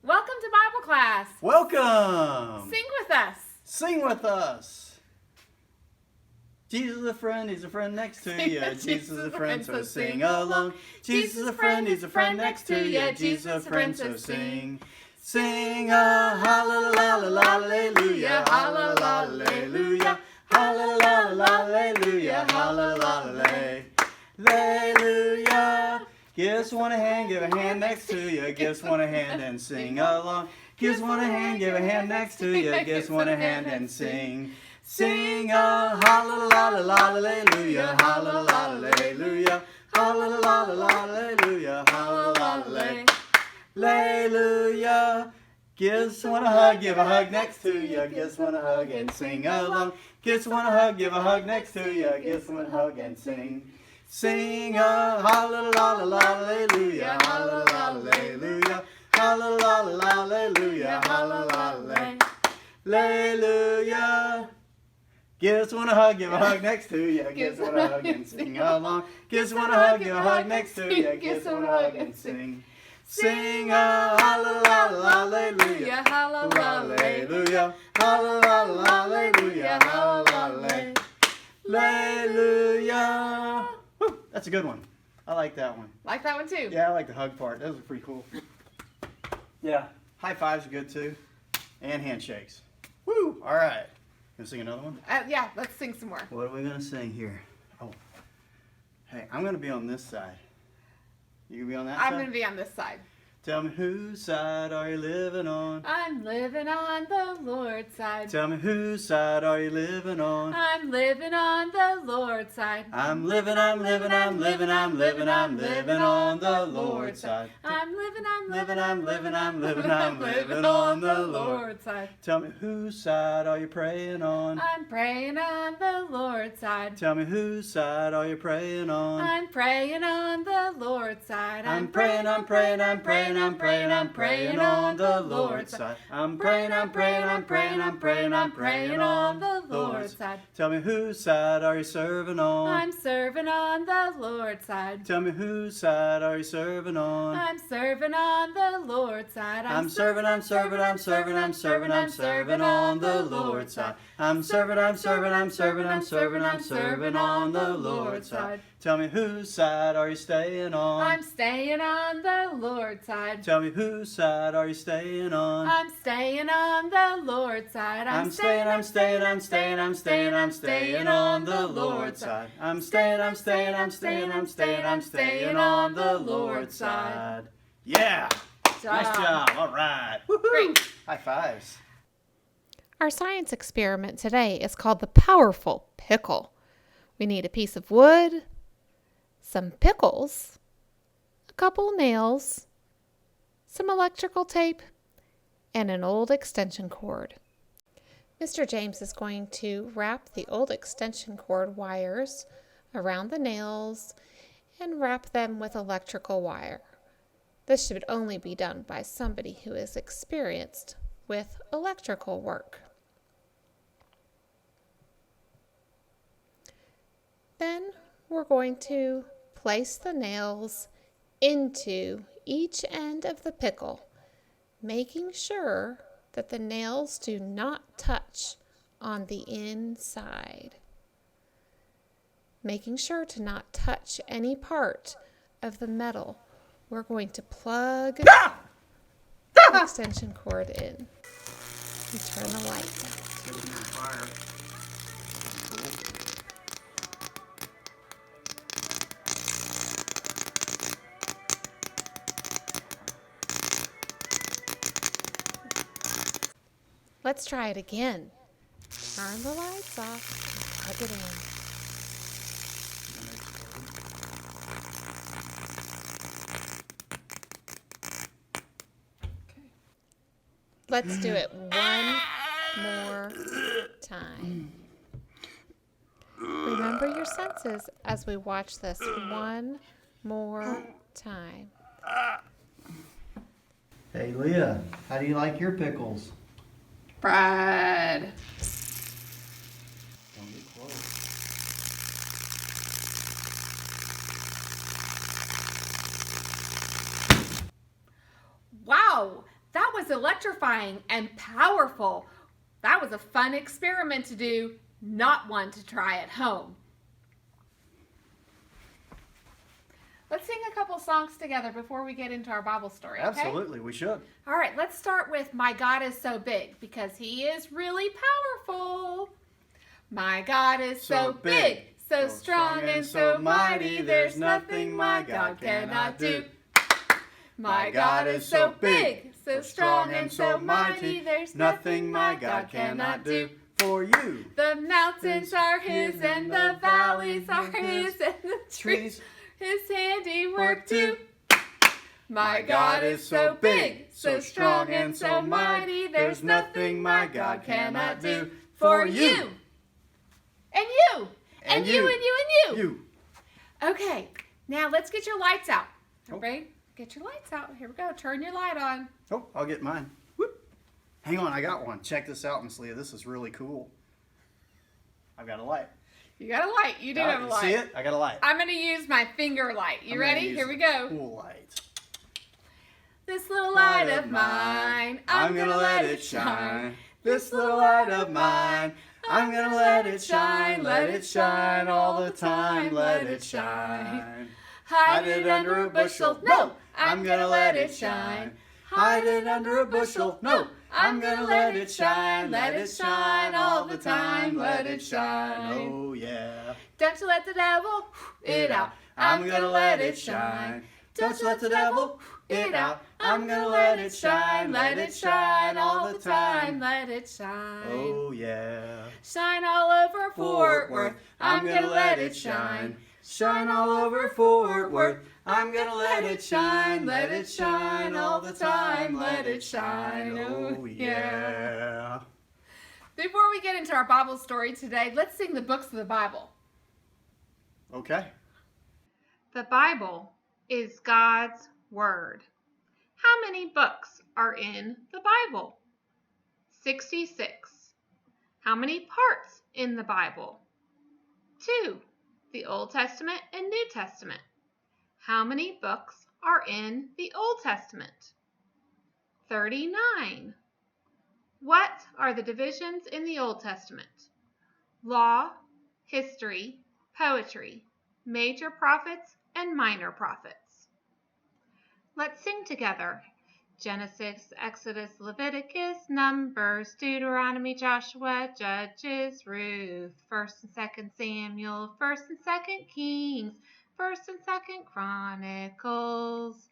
Welcome to Bible class. Welcome. Sing with us. Sing with us. Jesus is a friend, he's a friend next to you. Jesus is a friend, so sing along. Jesus is a friend, he's a friend next to you. Jesus is a friend, so sing. Sing a hallelujah, hallelujah, hallelujah, hallelujah. Give us one a hand, give a hand next to you. Give us one a hand and sing along. Give us one a hand, give a hand next to you. Give us one a hand and sing. Sing a hallelujah, hallelujah, hallelujah, hallelujah. Give us one a hug, give a hug next to you. Give us one a hug and sing along. Give us one a hug, give a hug next to you. Give us one a hug and sing. Sing a hallelujah, hallelujah, hallelujah, hallelujah. Give us one a hug, give a hug next to you. Give us one a hug and sing along. Give us one a hug, give a hug next to you. Give us one a hug and sing. Sing a hallelujah, hallelujah, hallelujah, hallelujah. Woo, that's a good one. I like that one. Like that one too? Yeah, I like the hug part. That was pretty cool. Yeah, high fives are good too. And handshakes. Woo, all right. Gonna sing another one? Yeah, let's sing some more. What are we gonna sing here? Oh, hey, I'm gonna be on this side. You gonna be on that side? I'm gonna be on this side. Tell me whose side are you living on? I'm living on the Lord's side. Tell me whose side are you living on? I'm living on the Lord's side. I'm living on the Lord's side. I'm living on the Lord's side. Tell me whose side are you praying on? I'm praying on the Lord's side. Tell me whose side are you praying on? I'm praying on the Lord's side. I'm praying on the Lord's side. I'm praying on the Lord's side. Tell me whose side are you serving on? I'm serving on the Lord's side. Tell me whose side are you serving on? I'm serving on the Lord's side. I'm serving on the Lord's side. I'm serving on the Lord's side. Tell me whose side are you staying on? I'm staying on the Lord's side. Tell me whose side are you staying on? I'm staying on the Lord's side. I'm staying on the Lord's side. I'm staying on the Lord's side. Yeah! Nice job. All right. Great. High fives. Our science experiment today is called the powerful pickle. We need a piece of wood, some pickles, a couple nails, some electrical tape, and an old extension cord. Mr. James is going to wrap the old extension cord wires around the nails and wrap them with electrical wire. This should only be done by somebody who is experienced with electrical work. Then we're going to place the nails into each end of the pickle, making sure that the nails do not touch on the inside. Making sure to not touch any part of the metal. We're going to plug the extension cord in and turn the light down. Let's try it again. Turn the lights off and plug it in. Let's do it one more time. Remember your senses as we watch this one more time. Hey, Leah, how do you like your pickles? Fried. Don't get close. Wow, that was was electrifying and powerful. That was a fun experiment to do, not one to try at home. Let's sing a couple songs together before we get into our Bible story, okay? Absolutely, we should. All right, let's start with My God is So Big, because He is really powerful. My God is so big, so strong and so mighty, there's nothing my God cannot do. My God is so big, so strong and so mighty, there's nothing my God cannot do. For you, The mountains are His and the valleys are His and the trees His handiwork too. My God is so big, so strong and so mighty, there's nothing my God cannot do. For you. And you. And you and you and you. you. Okay, now let's get your lights out. Oh. Everybody, get your lights out. Here we go. Turn your light on. Oh, I'll get mine. Whoop. Hang on, I got one. Check this out, Miss Leah. This is really cool. I've got a light. You got a light. You do have a light. See it? I got a light. I'm going to use my finger light. You I'm ready? gonna use Here we the go. Cool light. This little light of mine, I'm going to let it shine. This little light of mine, I'm gonna let it shine all the time, let it shine. Hide it under a bushel. No, I'm going to let it shine. Hide it under a bushel. No, I'm gonna let it shine all the time, let it shine. Oh yeah. Don't you let the devil it out. I'm gonna let it shine. Don't you let the devil it out. I'm gonna let it shine all the time. Let it shine. Oh yeah. Shine all over Fort Worth. I'm gonna let it shine. Shine all over Fort Worth. I'm gonna let it shine all the time, let it shine. Oh yeah. Before we get into our Bible story today, let's sing the books of the Bible. Okay. The Bible is God's Word. How many books are in the Bible? 66. How many parts in the Bible? 2. The Old Testament and New Testament. How many books are in the Old Testament? 39. What are the divisions in the Old Testament? Law, history, poetry, major prophets, and minor prophets. Let's sing together. Genesis, Exodus, Leviticus, Numbers, Deuteronomy, Joshua, Judges, Ruth, 1st and 2nd Samuel, 1st and 2nd Kings, 1st and 2nd Chronicles,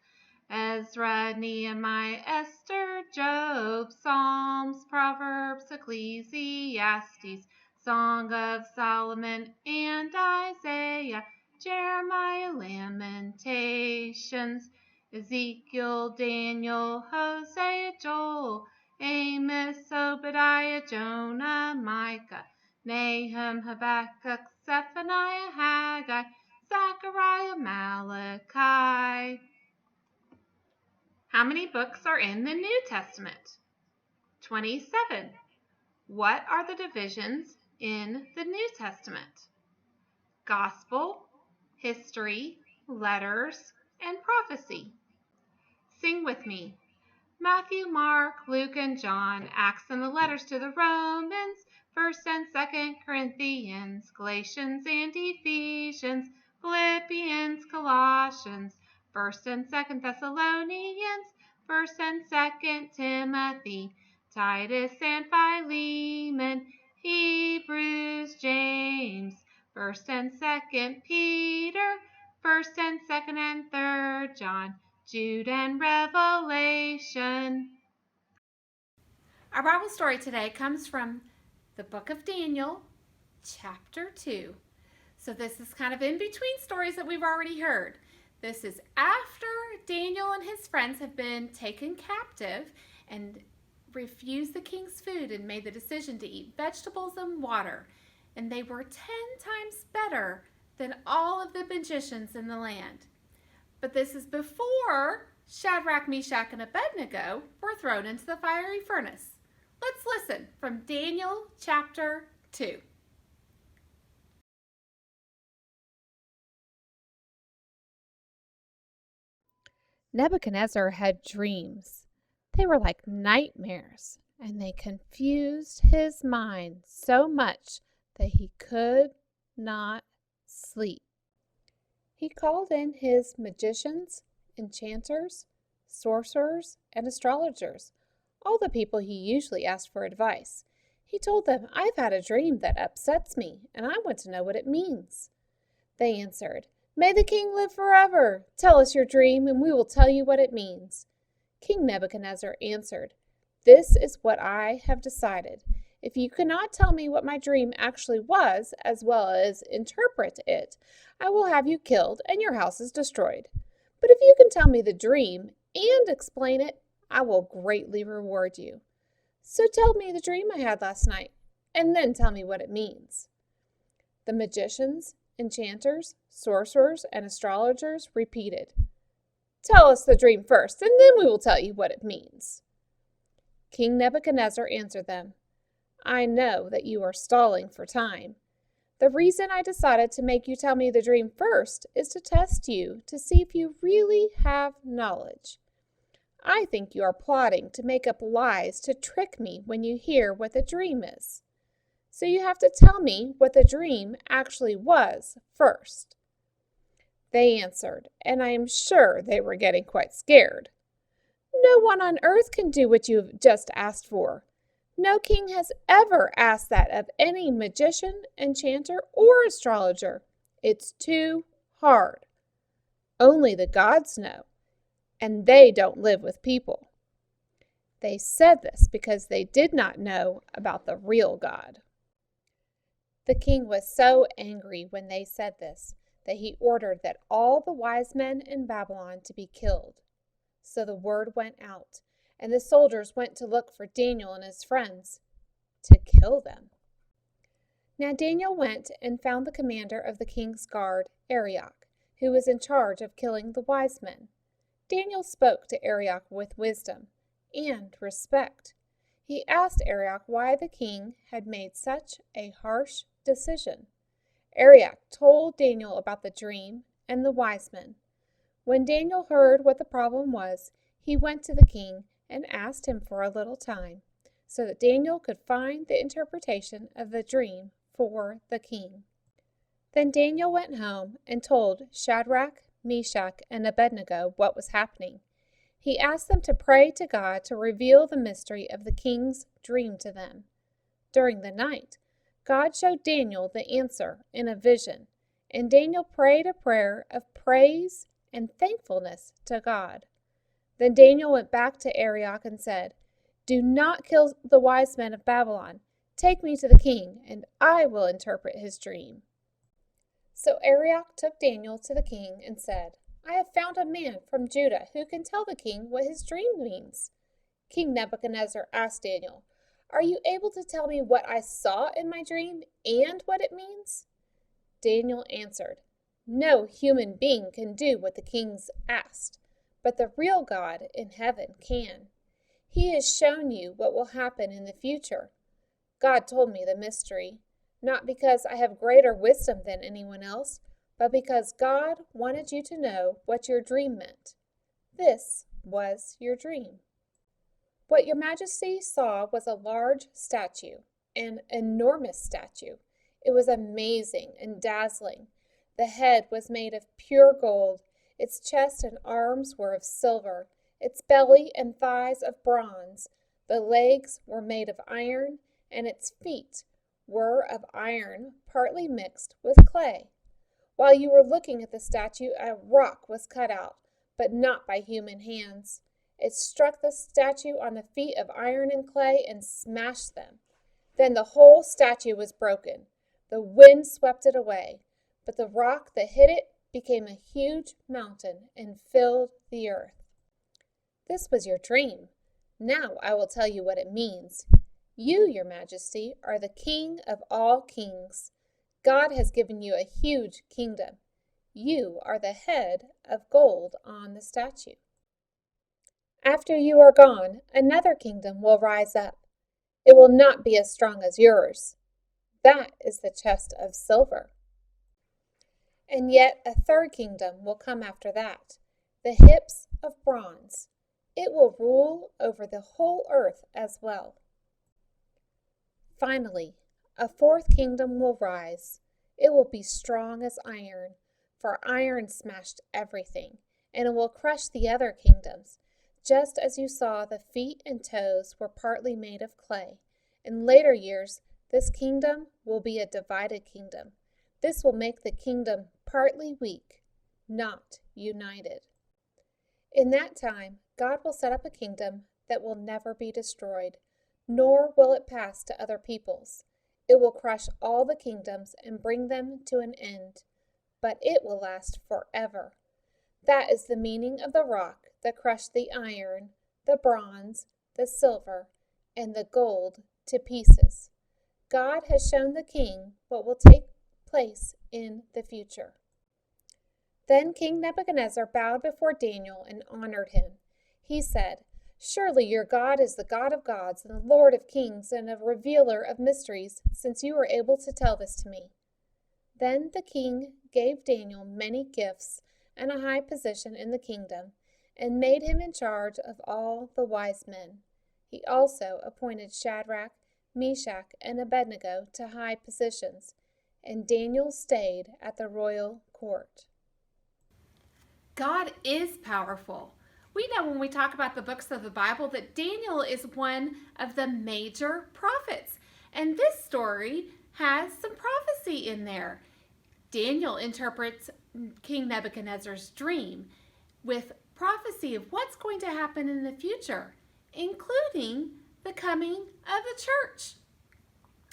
Ezra, Nehemiah, Esther, Job, Psalms, Proverbs, Ecclesiastes, Song of Solomon, and Isaiah, Jeremiah, Lamentations, Ezekiel, Daniel, Hosea, Joel, Amos, Obadiah, Jonah, Micah, Nahum, Habakkuk, Zephaniah, Haggai, Zechariah, Malachi. How many books are in the New Testament? 27. What are the divisions in the New Testament? Gospel, history, letters, and prophecy. Sing with me. Matthew, Mark, Luke, and John, Acts and the letters to the Romans, 1st and 2nd Corinthians, Galatians and Ephesians, Philippians, Colossians, 1st and 2nd Thessalonians, 1st and 2nd Timothy, Titus and Philemon, Hebrews, James, 1st and 2nd Peter, 1st and 2nd and 3rd John, Jude and Revelation. Our Bible story today comes from the book of Daniel, chapter 2. So this is kind of in between stories that we've already heard. This is after Daniel and his friends have been taken captive and refused the king's food and made the decision to eat vegetables and water. And they were 10 times better than all of the magicians in the land. But this is before Shadrach, Meshach, and Abednego were thrown into the fiery furnace. Let's listen from Daniel chapter 2. Nebuchadnezzar had dreams. They were like nightmares, and they confused his mind so much that he could not sleep. He called in his magicians, enchanters, sorcerers, and astrologers, all the people he usually asked for advice. He told them, "I've had a dream that upsets me, and I want to know what it means." They answered, "May the king live forever! Tell us your dream, and we will tell you what it means." King Nebuchadnezzar answered, "This is what I have decided. If you cannot tell me what my dream actually was, as well as interpret it, I will have you killed and your houses destroyed. But if you can tell me the dream and explain it, I will greatly reward you. So tell me the dream I had last night, and then tell me what it means." The magicians, enchanters, sorcerers, and astrologers repeated, "Tell us the dream first, and then we will tell you what it means." King Nebuchadnezzar answered them, "I know that you are stalling for time. The reason I decided to make you tell me the dream first is to test you to see if you really have knowledge. I think you are plotting to make up lies to trick me when you hear what the dream is. So you have to tell me what the dream actually was first." They answered, and I am sure they were getting quite scared, "No one on earth can do what you have just asked for. No king has ever asked that of any magician, enchanter, or astrologer. It's too hard. Only the gods know, and they don't live with people." They said this because they did not know about the real God. The king was so angry when they said this that he ordered that all the wise men in Babylon to be killed. So the word went out, and the soldiers went to look for Daniel and his friends to kill them. Now Daniel went and found the commander of the king's guard, Arioch, who was in charge of killing the wise men. Daniel spoke to Arioch with wisdom and respect. He asked Arioch why the king had made such a harsh decision. Arioch told Daniel about the dream and the wise men. When Daniel heard what the problem was, he went to the king and asked him for a little time, so that Daniel could find the interpretation of the dream for the king. Then Daniel went home and told Shadrach, Meshach, and Abednego what was happening. He asked them to pray to God to reveal the mystery of the king's dream to them. During the night, God showed Daniel the answer in a vision, and Daniel prayed a prayer of praise and thankfulness to God. Then Daniel went back to Arioch and said, "Do not kill the wise men of Babylon. Take me to the king, and I will interpret his dream." So Arioch took Daniel to the king and said, "I have found a man from Judah who can tell the king what his dream means." King Nebuchadnezzar asked Daniel, "Are you able to tell me what I saw in my dream and what it means?" Daniel answered, "No human being can do what the king's asked, but the real God in heaven can. He has shown you what will happen in the future. God told me the mystery, not because I have greater wisdom than anyone else, but because God wanted you to know what your dream meant. This was your dream. What your majesty saw was a large statue, an enormous statue. It was amazing and dazzling. The head was made of pure gold. Its chest and arms were of silver, its belly and thighs of bronze. The legs were made of iron, and its feet were of iron partly mixed with clay. While you were looking at the statue, a rock was cut out, but not by human hands. It struck the statue on the feet of iron and clay and smashed them. Then the whole statue was broken. The wind swept it away, but the rock that hit it became a huge mountain and filled the earth. This was your dream. Now I will tell you what it means. You, your majesty, are the king of all kings. God has given you a huge kingdom. You are the head of gold on the statue. After you are gone, another kingdom will rise up. It will not be as strong as yours. That is the chest of silver. And yet a third kingdom will come after that, the hips of bronze. It will rule over the whole earth as well. Finally, a fourth kingdom will rise. It will be strong as iron, for iron smashed everything, and it will crush the other kingdoms, just as you saw the feet and toes were partly made of clay. In later years, this kingdom will be a divided kingdom. This will make the kingdom partly weak, not united. In that time, God will set up a kingdom that will never be destroyed, nor will it pass to other peoples. It will crush all the kingdoms and bring them to an end, but it will last forever. That is the meaning of the rock that crushed the iron, the bronze, the silver, and the gold to pieces. God has shown the king what will take place in the future. Then King Nebuchadnezzar bowed before Daniel and honored him. He said, "Surely your God is the God of gods and the Lord of kings and a revealer of mysteries, since you were able to tell this to me." Then the king gave Daniel many gifts and a high position in the kingdom, and made him in charge of all the wise men. He also appointed Shadrach, Meshach, and Abednego to high positions, and Daniel stayed at the royal court. God is powerful. We know when we talk about the books of the Bible that Daniel is one of the major prophets. And this story has some prophecy in there. Daniel interprets King Nebuchadnezzar's dream with prophecy of what's going to happen in the future, including the coming of the church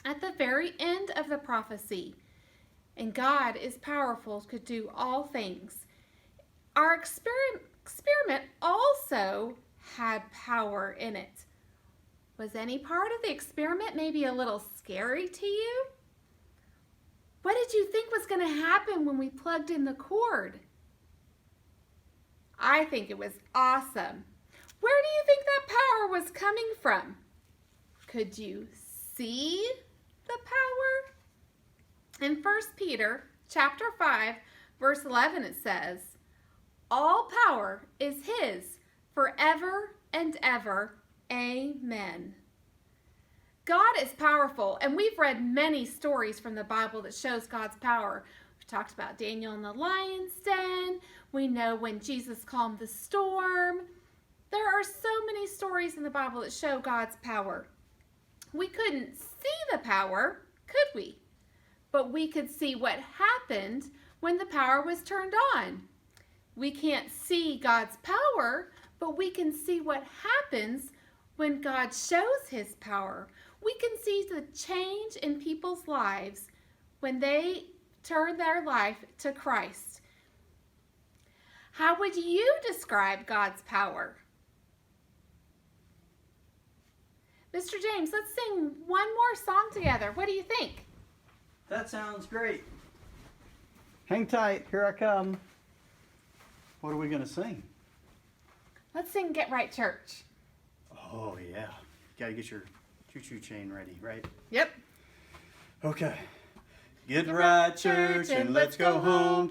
at the very end of the prophecy. And God is powerful, could do all things. Our experiment also had power in it. Was any part of the experiment maybe a little scary to you? What did you think was going to happen when we plugged in the cord? I think it was awesome. Where do you think that power was coming from? Could you see the power? In 1 Peter chapter 5, verse 11, it says, "All power is his forever and ever. Amen." God is powerful, and we've read many stories from the Bible that shows God's power. We've talked about Daniel in the lion's den. We know when Jesus calmed the storm. There are so many stories in the Bible that show God's power. We couldn't see the power, could we? But we could see what happened when the power was turned on. We can't see God's power, but we can see what happens when God shows his power. We can see the change in people's lives when they turn their life to Christ. How would you describe God's power? Mr. James, let's sing one more song together. What do you think? That sounds great. Hang tight, here I come. What are we going to sing? Let's sing Get Right Church. Oh, yeah. Got to get your choo-choo chain ready, right? Yep. Okay. Get right, church, and let's go home.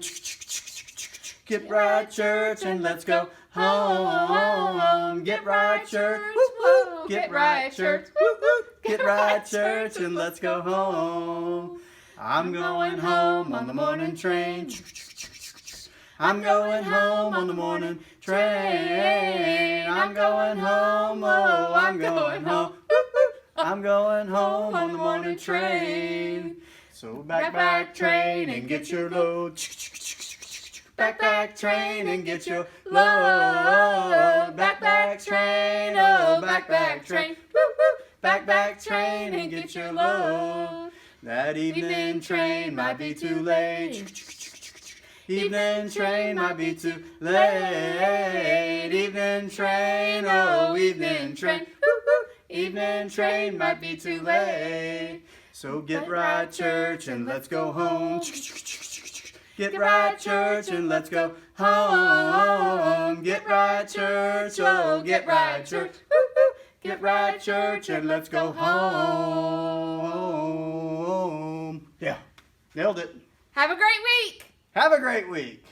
Get right, church, and let's go home. Get right, church. Woo-hoo. Get right, church. Woo-hoo. Get right, church, and let's go home. I'm going home on the morning train. I'm going home on the morning train. I'm going home, oh, I'm going home. I'm going home on the morning train. So back train and get your load. Back train and get your load. Back train, oh, back train. Back train and get your load. That evening train might be too late. Evening train might be too late. Evening train, oh, evening train. Evening train might be too late. So get right, church, and let's go home. Get right, church, and let's go home. Get right, church, oh, get right, church. Get right, church, and let's go home. Yeah, nailed it. Have a great week. Have a great week.